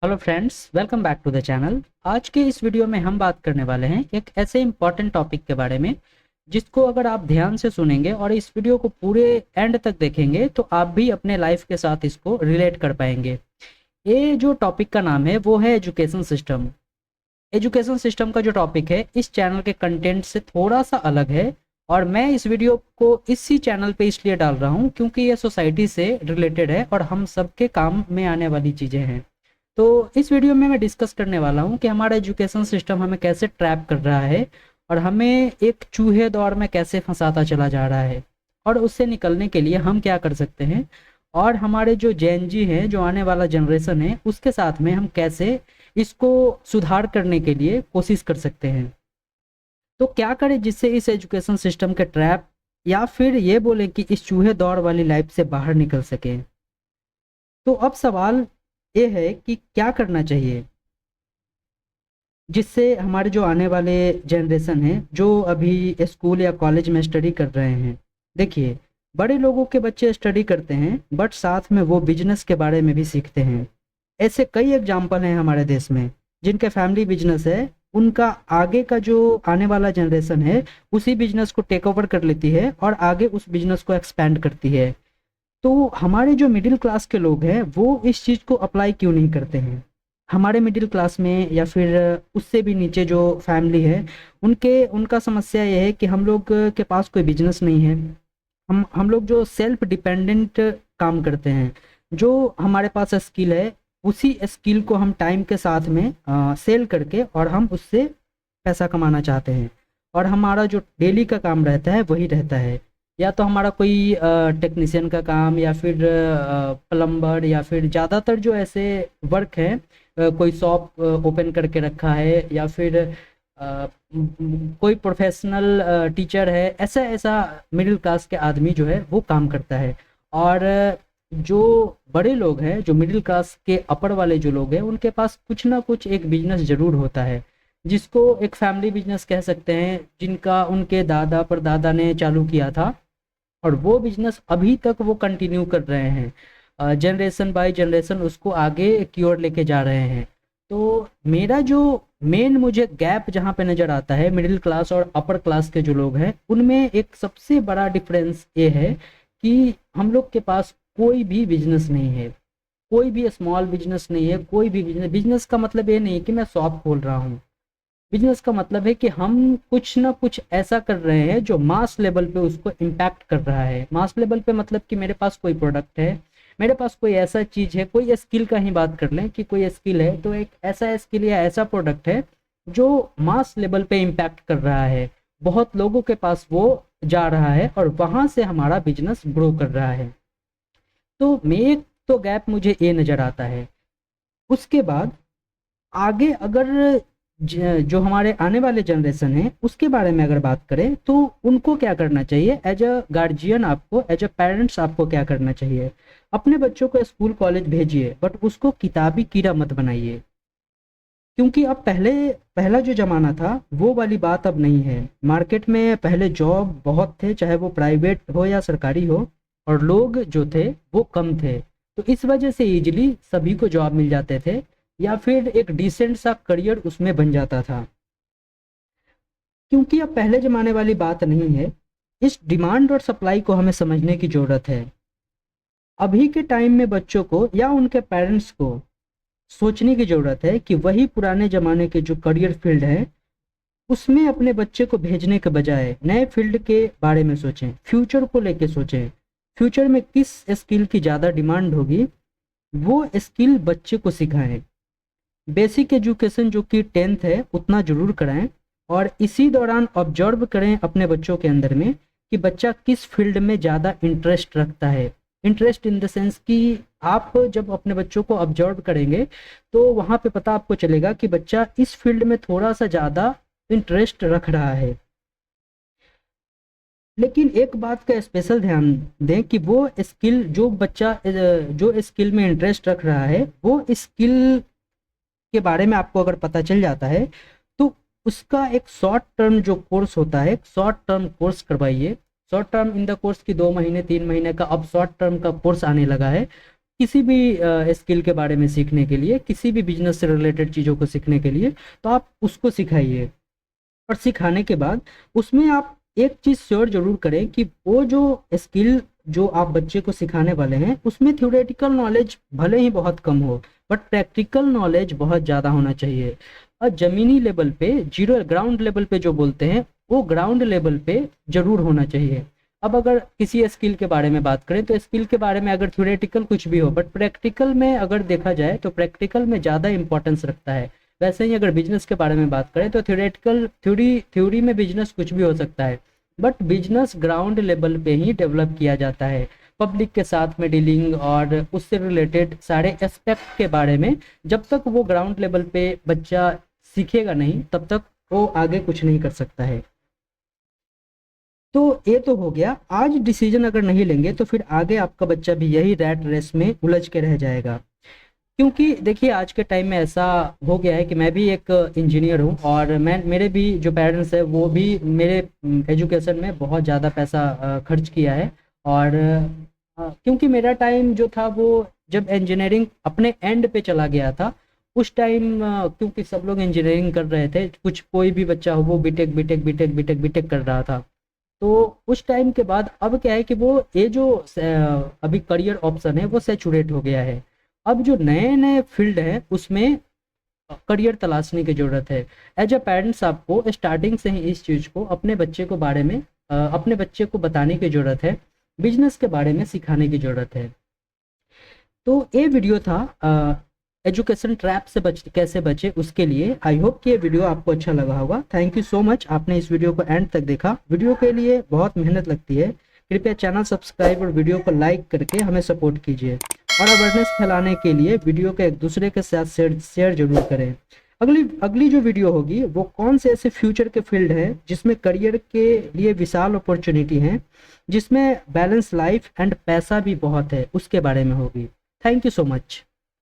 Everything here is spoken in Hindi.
Hello friends, welcome back to the channel. आज के इस वीडियो में हम बात करने वाले हैं एक ऐसे इम्पॉर्टेंट टॉपिक के बारे में जिसको अगर आप ध्यान से सुनेंगे और इस वीडियो को पूरे एंड तक देखेंगे तो आप भी अपने लाइफ के साथ इसको रिलेट कर पाएंगे। ये जो टॉपिक का नाम है वो है एजुकेशन सिस्टम। एजुकेशन सिस्टम का जो टॉपिक है इस चैनल के कंटेंट से थोड़ा सा अलग है और मैं इस वीडियो को इसी चैनल पे इसलिए डाल रहा हूँ क्योंकि ये सोसाइटी से रिलेटेड है और हम सबके काम में आने वाली चीज़ें हैं। तो इस वीडियो में मैं डिस्कस करने वाला हूँ कि हमारा एजुकेशन सिस्टम हमें कैसे ट्रैप कर रहा है और हमें एक चूहे दौड़ में कैसे फंसाता चला जा रहा है और उससे निकलने के लिए हम क्या कर सकते हैं और हमारे जो जेन जी हैं, जो आने वाला जनरेशन है, उसके साथ में हम कैसे इसको सुधार करने के लिए कोशिश कर सकते हैं। तो क्या करें जिससे इस एजुकेशन सिस्टम के ट्रैप या फिर ये बोले कि इस चूहे दौड़ वाली लाइफ से बाहर निकल सकें। तो अब सवाल ये है कि क्या करना चाहिए जिससे हमारे जो आने वाले जनरेशन है, जो अभी स्कूल या कॉलेज में स्टडी कर रहे हैं। देखिए, बड़े लोगों के बच्चे स्टडी करते हैं बट साथ में वो बिजनेस के बारे में भी सीखते हैं। ऐसे कई एग्जाम्पल हैं हमारे देश में जिनके फैमिली बिजनेस है, उनका आगे का जो आने वाला जनरेशन है उसी बिजनेस को टेक ओवर कर लेती है और आगे उस बिजनेस को एक्सपेंड करती है। तो हमारे जो मिडिल क्लास के लोग हैं वो इस चीज़ को अप्लाई क्यों नहीं करते हैं? हमारे मिडिल क्लास में या फिर उससे भी नीचे जो फैमिली है, उनके उनका समस्या ये है कि हम लोग के पास कोई बिजनेस नहीं है। हम लोग जो सेल्फ डिपेंडेंट काम करते हैं, जो हमारे पास स्किल है उसी स्किल को हम टाइम के साथ में सेल करके और हम उससे पैसा कमाना चाहते हैं और हमारा जो डेली का काम रहता है वही रहता है। या तो हमारा कोई टेक्नीशियन का काम या फिर प्लम्बर या फिर ज़्यादातर जो ऐसे वर्क हैं, कोई शॉप ओपन करके रखा है या फिर कोई प्रोफेशनल टीचर है। ऐसा ऐसा मिडिल क्लास के आदमी जो है वो काम करता है। और जो बड़े लोग हैं, जो मिडिल क्लास के अपर वाले जो लोग हैं, उनके पास कुछ ना कुछ एक बिजनेस ज़रूर होता है जिसको एक फैमिली बिजनेस कह सकते हैं, जिनका उनके दादा परदादा ने चालू किया था और वो बिजनेस अभी तक वो कंटिन्यू कर रहे हैं। जनरेशन बाय जनरेशन उसको आगे की ओर लेके जा रहे हैं। तो मेरा जो मेन मुझे गैप जहाँ पे नज़र आता है मिडिल क्लास और अपर क्लास के जो लोग हैं उनमें, एक सबसे बड़ा डिफरेंस ये है कि हम लोग के पास कोई भी बिजनेस नहीं है, कोई भी स्मॉल बिजनेस नहीं है। कोई भी बिजनेस, बिजनेस का मतलब ये नहीं कि मैं शॉप खोल रहा हूँ। बिजनेस का मतलब है कि हम कुछ ना कुछ ऐसा कर रहे हैं जो मास लेवल पे उसको इम्पैक्ट कर रहा है। मास लेवल पे मतलब कि मेरे पास कोई प्रोडक्ट है, मेरे पास कोई ऐसा चीज़ है, कोई स्किल का ही बात कर लें कि कोई स्किल है तो एक ऐसा स्किल या ऐसा प्रोडक्ट है जो मास लेवल पे इम्पैक्ट कर रहा है, बहुत लोगों के पास वो जा रहा है और वहाँ से हमारा बिजनेस ग्रो कर रहा है। तो मैं एक तो गैप मुझे ये नज़र आता है। उसके बाद आगे अगर जो हमारे आने वाले जनरेशन है उसके बारे में अगर बात करें तो उनको क्या करना चाहिए, एज अ गार्जियन आपको, एज अ पेरेंट्स आपको क्या करना चाहिए। अपने बच्चों को स्कूल कॉलेज भेजिए बट उसको किताबी कीड़ा मत बनाइए, क्योंकि अब पहला जो ज़माना था वो वाली बात अब नहीं है। मार्केट में पहले जॉब बहुत थे, चाहे वो प्राइवेट हो या सरकारी हो, और लोग जो थे वो कम थे। तो इस वजह से इजीली सभी को जॉब मिल जाते थे या फिर एक डिसेंट सा करियर उसमें बन जाता था। क्योंकि अब पहले ज़माने वाली बात नहीं है। इस डिमांड और सप्लाई को हमें समझने की ज़रूरत है। अभी के टाइम में बच्चों को या उनके पेरेंट्स को सोचने की ज़रूरत है कि वही पुराने ज़माने के जो करियर फील्ड है उसमें अपने बच्चे को भेजने के बजाय नए फील्ड के बारे में सोचें, फ्यूचर को लेके सोचें। फ्यूचर में किस स्किल की ज़्यादा डिमांड होगी वो स्किल बच्चे को सिखाएं। बेसिक एजुकेशन जो कि 10th है उतना ज़रूर कराएं और इसी दौरान ऑब्जर्व करें अपने बच्चों के अंदर में कि बच्चा किस फील्ड में ज़्यादा इंटरेस्ट रखता है। इंटरेस्ट इन द सेंस कि आप जब अपने बच्चों को ऑब्जर्व करेंगे तो वहाँ पे पता आपको चलेगा कि बच्चा इस फील्ड में थोड़ा सा ज़्यादा इंटरेस्ट रख रहा है। लेकिन एक बात का स्पेशल ध्यान दें कि वो स्किल जो बच्चा जो स्किल में इंटरेस्ट रख रहा है वो स्किल के बारे में आपको अगर पता चल जाता है तो उसका एक शॉर्ट टर्म जो कोर्स होता है, शॉर्ट टर्म कोर्स करवाइए। Short term in the course की 2 महीने 3 महीने का अब शॉर्ट टर्म का कोर्स आने लगा है। किसी भी स्किल के बारे में सीखने के लिए, किसी भी बिजनेस से रिलेटेड चीज़ों को सीखने के लिए, तो आप उसको सिखाइए। और सिखाने के बाद उसमें आप एक चीज़ श्योर जरूर करें कि वो जो स्किल जो आप बच्चे को सिखाने वाले हैं उसमें थ्योरेटिकल नॉलेज भले ही बहुत कम हो, बट प्रैक्टिकल नॉलेज बहुत ज़्यादा होना चाहिए। और ज़मीनी लेवल पे, जीरो ग्राउंड लेवल पे जो बोलते हैं, वो ग्राउंड लेवल पे ज़रूर होना चाहिए। अब अगर किसी स्किल के बारे में बात करें तो स्किल के बारे में अगर थ्योरेटिकल कुछ भी हो, बट प्रैक्टिकल में अगर देखा जाए तो प्रैक्टिकल में ज़्यादा इंपॉर्टेंस रखता है। वैसे ही अगर बिजनेस के बारे में बात करें तो थ्योरी में बिजनेस कुछ भी हो सकता है, बट बिजनेस ग्राउंड लेवल पे ही डेवलप किया जाता है। पब्लिक के साथ में डीलिंग और उससे रिलेटेड सारे एस्पेक्ट के बारे में जब तक वो ग्राउंड लेवल पे बच्चा सीखेगा नहीं, तब तक वो आगे कुछ नहीं कर सकता है। तो ये तो हो गया, आज डिसीजन अगर नहीं लेंगे तो फिर आगे आपका बच्चा भी यही रैट रेस में उलझ के रह जाएगा। क्योंकि देखिए आज के टाइम में ऐसा हो गया है कि मैं भी एक इंजीनियर हूँ, और मैं मेरे भी जो पेरेंट्स है वो भी मेरे एजुकेशन में बहुत ज़्यादा पैसा खर्च किया है। और क्योंकि मेरा टाइम जो था वो जब इंजीनियरिंग अपने एंड पे चला गया था, उस टाइम क्योंकि सब लोग इंजीनियरिंग कर रहे थे, कुछ कोई भी बच्चा हो वो BTech BTech BTech BTech BTech कर रहा था। तो उस टाइम के बाद अब क्या है कि वो ये जो अभी करियर ऑप्शन है वो सैचुरेट हो गया है। अब जो नए नए फील्ड है उसमें करियर तलाशने की ज़रूरत है। एज अ पेरेंट्स आपको स्टार्टिंग से ही इस चीज़ को अपने बच्चे को बारे में अपने बच्चे को बताने की ज़रूरत है, बिजनेस के बारे में सिखाने की ज़रूरत है। तो ये वीडियो था एजुकेशन ट्रैप से कैसे बचे उसके लिए। आई होप कि ये वीडियो आपको अच्छा लगा होगा। थैंक यू सो मच, आपने इस वीडियो को एंड तक देखा। वीडियो के लिए बहुत मेहनत लगती है, कृपया चैनल सब्सक्राइब और वीडियो को लाइक करके हमें सपोर्ट कीजिए। और अवेयरनेस फैलाने के लिए वीडियो को एक दूसरे के साथ शेयर जरूर करें। अगली जो वीडियो होगी वो कौन से ऐसे फ्यूचर के फील्ड हैं जिसमें करियर के लिए विशाल अपॉर्चुनिटी हैं, जिसमें बैलेंस लाइफ एंड पैसा भी बहुत है, उसके बारे में होगी। Thank you so much.